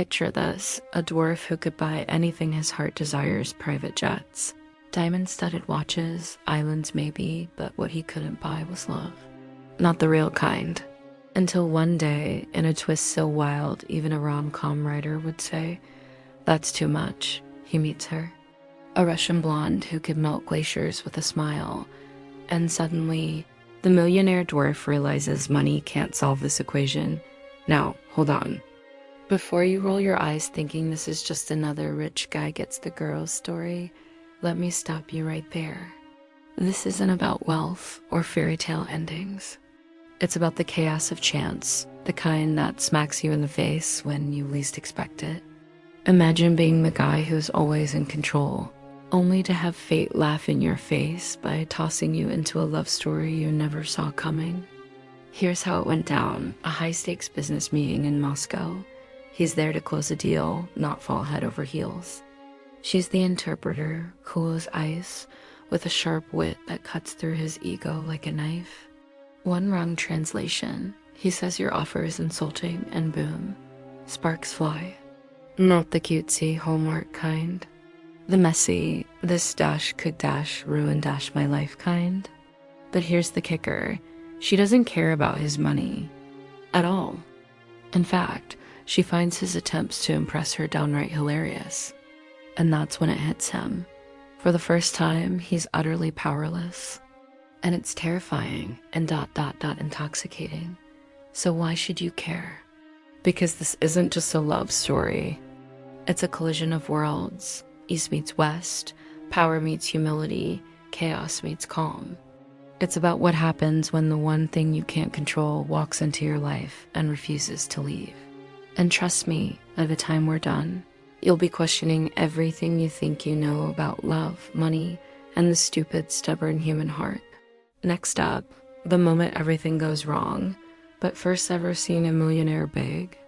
Picture this, a dwarf who could buy anything his heart desires, private jets, diamond-studded watches, islands maybe, but what he couldn't buy was love. Not the real kind. Until one day, in a twist so wild, even a rom-com writer would say, that's too much, he meets her. A Russian blonde who could melt glaciers with a smile. And suddenly, the millionaire dwarf realizes money can't solve this equation. Now, hold on. Before you roll your eyes thinking this is just another rich guy gets the girl story, let me stop you right there. This isn't about wealth or fairy tale endings. It's about the chaos of chance, the kind that smacks you in the face when you least expect it. Imagine being the guy who's always in control, only to have fate laugh in your face by tossing you into a love story you never saw coming. Here's how it went down: a high-stakes business meeting in Moscow. He's there to close a deal, not fall head over heels. She's the interpreter, cool as ice, with a sharp wit that cuts through his ego like a knife. One wrong translation, he says your offer is insulting, and boom, sparks fly. Not the cutesy Hallmark kind. The messy, this dash could dash ruin dash my life kind. But here's the kicker, she doesn't care about his money. At all. In fact, she finds his attempts to impress her downright hilarious. And that's when it hits him. For the first time, he's utterly powerless. And it's terrifying and intoxicating. So why should you care? Because this isn't just a love story. It's a collision of worlds. East meets west, power meets humility, chaos meets calm. It's about what happens when the one thing you can't control walks into your life and refuses to leave. And trust me, by the time we're done, you'll be questioning everything you think you know about love, money, and the stupid, stubborn human heart. Next up, the moment everything goes wrong, but first ever seen a millionaire beg.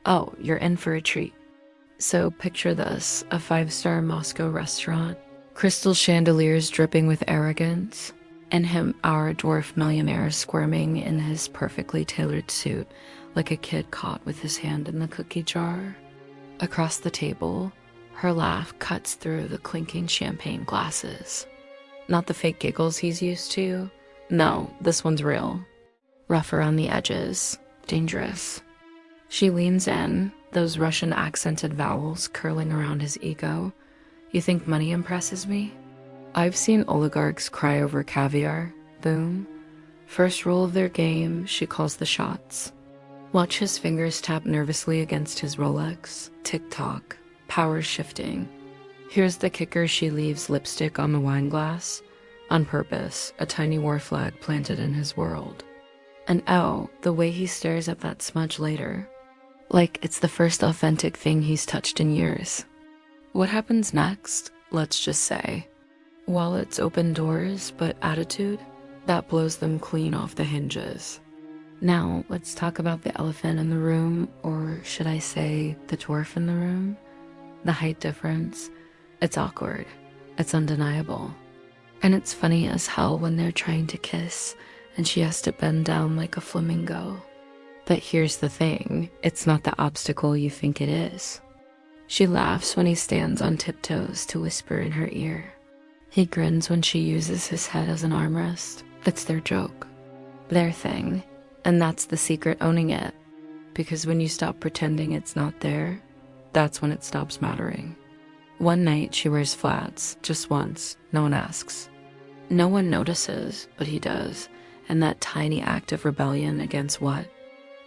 Oh, you're in for a treat. So picture this, a 5-star Moscow restaurant, crystal chandeliers dripping with arrogance, and him, our dwarf millionaire, squirming in his perfectly tailored suit like a kid caught with his hand in the cookie jar. Across the table, her laugh cuts through the clinking champagne glasses. Not the fake giggles he's used to. No, this one's real. Rough around the edges, dangerous. She leans in, those Russian accented vowels curling around his ego. You think money impresses me? I've seen oligarchs cry over caviar. Boom. First rule of their game, she calls the shots. Watch his fingers tap nervously against his Rolex. Tick-tock. Power shifting. Here's the kicker, she leaves lipstick on the wine glass. On purpose, a tiny war flag planted in his world. And oh, the way he stares at that smudge later. Like it's the first authentic thing he's touched in years. What happens next? Let's just say. Wallets open doors, but attitude? That blows them clean off the hinges. Now, let's talk about the elephant in the room, or should I say, the dwarf in the room? The height difference. It's awkward. It's undeniable. And it's funny as hell when they're trying to kiss, and she has to bend down like a flamingo. But here's the thing, it's not the obstacle you think it is. She laughs when he stands on tiptoes to whisper in her ear. He grins when she uses his head as an armrest. It's their joke. Their thing. And that's the secret, owning it. Because when you stop pretending it's not there, that's when it stops mattering. One night she wears flats, just once, no one asks. No one notices, but he does. And that tiny act of rebellion against what?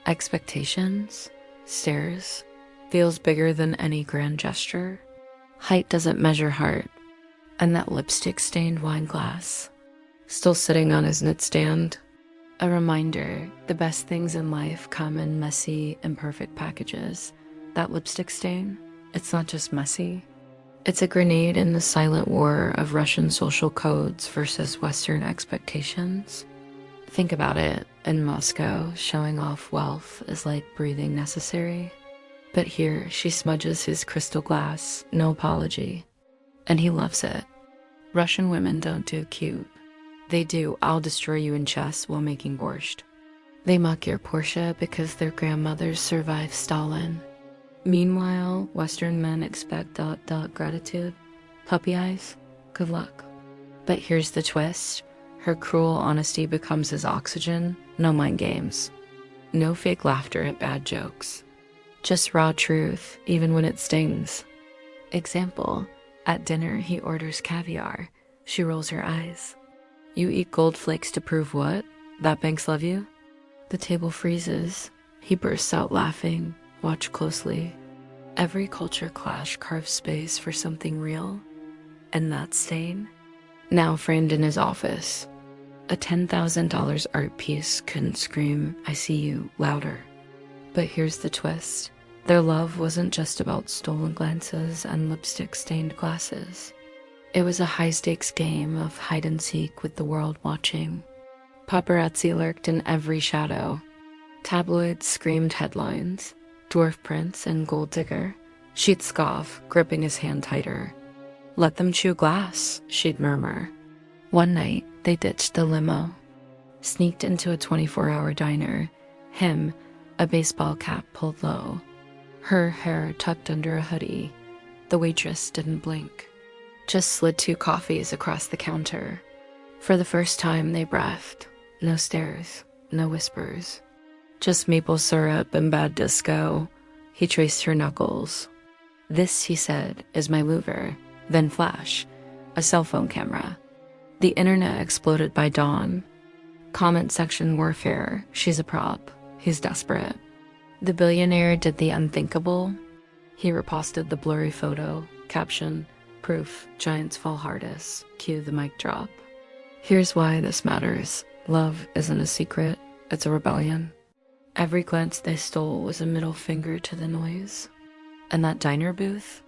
Expectations? Stares? Feels bigger than any grand gesture. Height doesn't measure heart. And that lipstick-stained wine glass, still sitting on his nightstand. A reminder, the best things in life come in messy, imperfect packages. That lipstick stain, it's not just messy. It's a grenade in the silent war of Russian social codes versus Western expectations. Think about it, in Moscow, showing off wealth is like breathing necessary. But here, she smudges his crystal glass, no apology. And he loves it. Russian women don't do cute. They do, I'll destroy you in chess while making borscht. They mock your Porsche because their grandmothers survived Stalin. Meanwhile, Western men expect ... gratitude, puppy eyes, good luck. But here's the twist. Her cruel honesty becomes his oxygen. No mind games. No fake laughter at bad jokes. Just raw truth, even when it stings. Example, at dinner he orders caviar. She rolls her eyes. You eat gold flakes to prove what? That banks love you? The table freezes. He bursts out laughing. Watch closely. Every culture clash carves space for something real. And that stain? Now framed in his office. A $10,000 art piece couldn't scream, "I see you," louder. But here's the twist. Their love wasn't just about stolen glances and lipstick-stained glasses. It was a high-stakes game of hide-and-seek with the world watching. Paparazzi lurked in every shadow. Tabloids screamed headlines. Dwarf prince and gold digger. She'd scoff, gripping his hand tighter. "Let them chew glass," she'd murmur. One night, they ditched the limo. Sneaked into a 24-hour diner. Him, a baseball cap pulled low. Her hair tucked under a hoodie. The waitress didn't blink. Just slid 2 coffees across the counter. For the first time, they breathed. No stares, no whispers. Just maple syrup and bad disco. He traced her knuckles. "This," he said, "is my Louvre." Then flash, a cell phone camera. The internet exploded by dawn. Comment section warfare. She's a prop. He's desperate. The billionaire did the unthinkable. He reposted the blurry photo. Caption, "Proof, giants fall hardest." Cue the mic drop. Here's why this matters. Love isn't a secret. It's a rebellion. Every glance they stole was a middle finger to the noise. And that diner booth,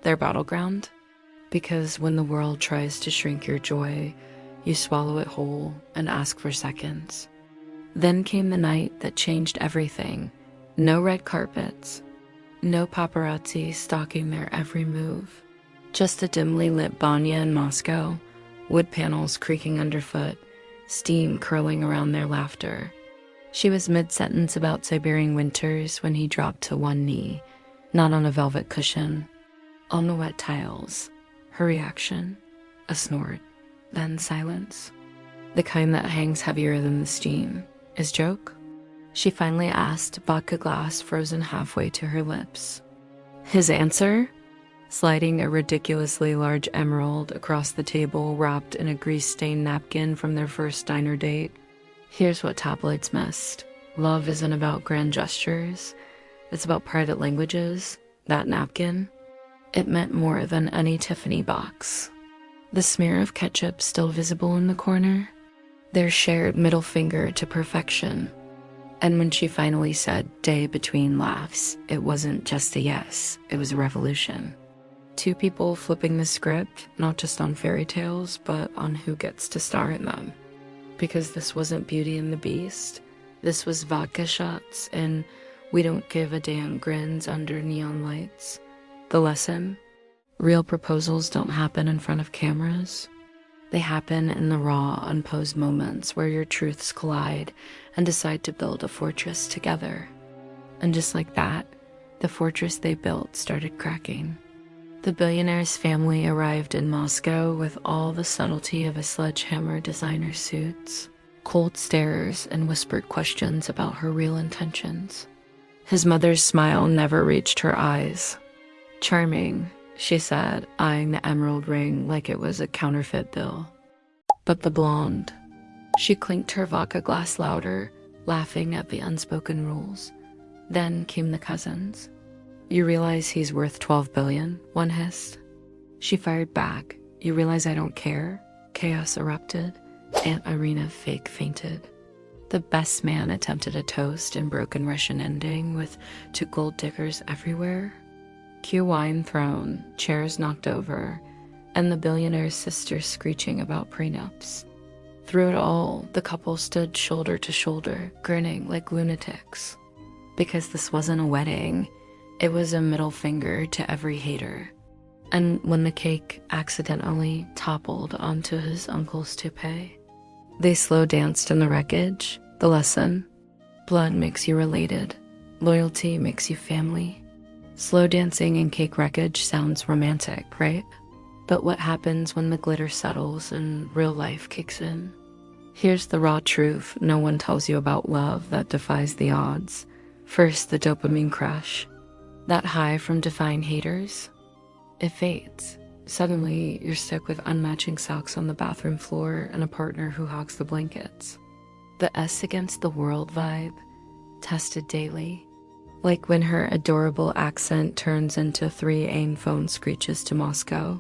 their battleground. Because when the world tries to shrink your joy, you swallow it whole and ask for seconds. Then came the night that changed everything. No red carpets. No paparazzi stalking their every move. Just a dimly lit banya in Moscow, wood panels creaking underfoot, steam curling around their laughter. She was mid-sentence about Siberian winters when he dropped to one knee, not on a velvet cushion, on the wet tiles. Her reaction, a snort, then silence. The kind that hangs heavier than the steam. His joke? She finally asked, vodka glass frozen halfway to her lips. His answer? Sliding a ridiculously large emerald across the table wrapped in a grease-stained napkin from their first diner date. Here's what tabloids missed. Love isn't about grand gestures. It's about private languages. That napkin, it meant more than any Tiffany box. The smear of ketchup still visible in the corner. Their shared middle finger to perfection. And when she finally said, "day between laughs," it wasn't just a yes, it was a revolution. 2 people flipping the script, not just on fairy tales, but on who gets to star in them. Because this wasn't Beauty and the Beast. This was vodka shots and we don't give a damn grins under neon lights. The lesson? Real proposals don't happen in front of cameras. They happen in the raw, unposed moments where your truths collide and decide to build a fortress together. And just like that, the fortress they built started cracking. The billionaire's family arrived in Moscow with all the subtlety of a sledgehammer designer suits, cold stares and whispered questions about her real intentions. His mother's smile never reached her eyes. "Charming," she said, eyeing the emerald ring like it was a counterfeit bill. But the blonde, she clinked her vodka glass louder, laughing at the unspoken rules. Then came the cousins. "You realize he's worth $12 billion, one hissed. She fired back. "You realize I don't care?" Chaos erupted. Aunt Irina fake fainted. The best man attempted a toast in broken Russian ending with 2 gold diggers everywhere. Cue wine thrown, chairs knocked over, and the billionaire's sister screeching about prenups. Through it all, the couple stood shoulder to shoulder, grinning like lunatics. Because this wasn't a wedding, it was a middle finger to every hater. And when the cake accidentally toppled onto his uncle's toupee, they slow danced in the wreckage. The lesson: blood makes you related. Loyalty makes you family. Slow dancing and cake wreckage sounds romantic, right? But what happens when the glitter settles and real life kicks in? Here's the raw truth no one tells you about love that defies the odds. First, the dopamine crush. That high from defying haters, it fades. Suddenly, you're stuck with unmatching socks on the bathroom floor and a partner who hogs the blankets. The us against the world vibe, tested daily. Like when her adorable accent turns into 3 AIM phone screeches to Moscow.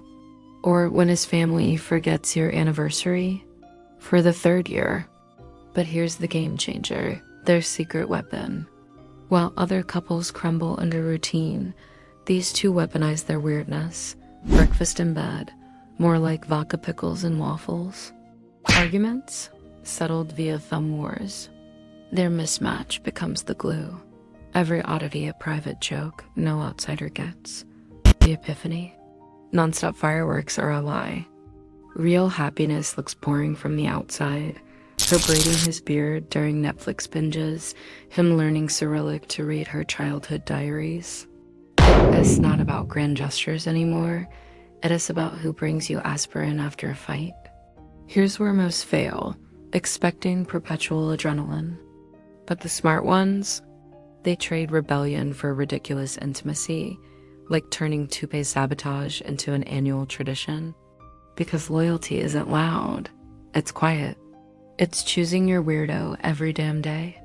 Or when his family forgets your anniversary for the 3rd year. But here's the game changer, their secret weapon. While other couples crumble under routine, these two weaponize their weirdness. Breakfast in bed, more like vodka pickles and waffles. Arguments, settled via thumb wars. Their mismatch becomes the glue. Every oddity a private joke no outsider gets. The epiphany, nonstop fireworks are a lie. Real happiness looks boring from the outside. Her braiding his beard during Netflix binges, him learning Cyrillic to read her childhood diaries. It's not about grand gestures anymore. It is about who brings you aspirin after a fight. Here's where most fail, expecting perpetual adrenaline. But the smart ones, they trade rebellion for ridiculous intimacy, like turning toupee sabotage into an annual tradition. Because loyalty isn't loud, it's quiet. It's choosing your weirdo every damn day.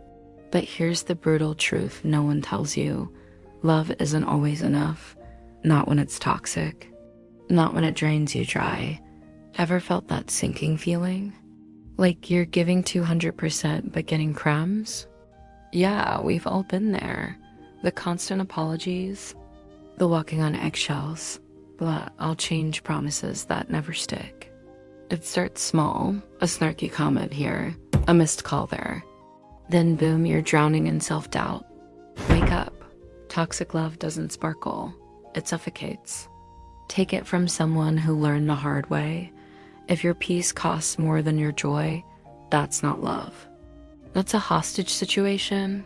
But here's the brutal truth no one tells you. Love isn't always enough. Not when it's toxic. Not when it drains you dry. Ever felt that sinking feeling? Like you're giving 200% but getting crumbs? Yeah, we've all been there. The constant apologies, the walking on eggshells, but I'll change promises that never stick. It starts small, a snarky comment here, a missed call there. Then boom, you're drowning in self-doubt. Wake up. Toxic love doesn't sparkle, it suffocates. Take it from someone who learned the hard way. If your peace costs more than your joy, that's not love. That's a hostage situation.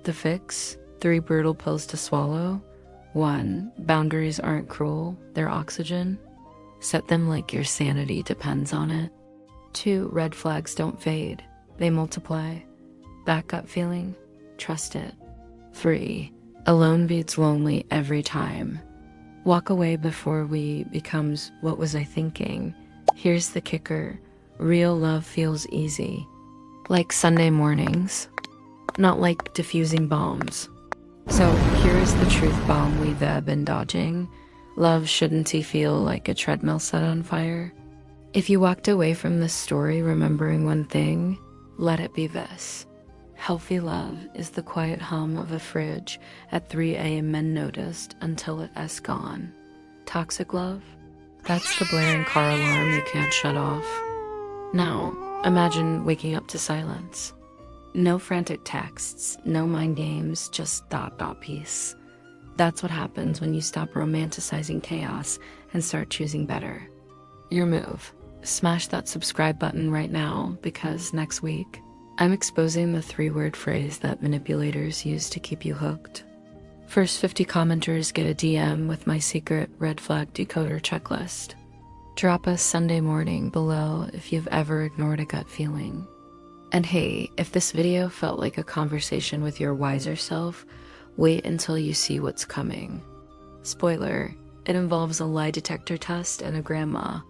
The fix, 3 brutal pills to swallow. 1, boundaries aren't cruel, they're oxygen. Set them like your sanity depends on it. 2, red flags don't fade, they multiply. Backup feeling, trust it. 3, alone beats lonely every time. Walk away before we becomes what was I thinking. Here's the kicker, real love feels easy. Like Sunday mornings, not like diffusing bombs. So here is the truth bomb we've been dodging. Love shouldn't feel like a treadmill set on fire. If you walked away from this story remembering one thing, let it be this. Healthy love is the quiet hum of a fridge at 3 a.m. men noticed until it is gone. Toxic love? That's the blaring car alarm you can't shut off. Now, imagine waking up to silence. No frantic texts, no mind games, just ... peace. That's what happens when you stop romanticizing chaos and start choosing better. Your move. Smash that subscribe button right now because next week, I'm exposing the 3-word phrase that manipulators use to keep you hooked. First 50 commenters get a DM with my secret red flag decoder checklist. Drop us Sunday morning below if you've ever ignored a gut feeling. And hey, if this video felt like a conversation with your wiser self, wait until you see what's coming. Spoiler, it involves a lie detector test and a grandma.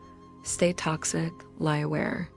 Stay toxic, lie aware.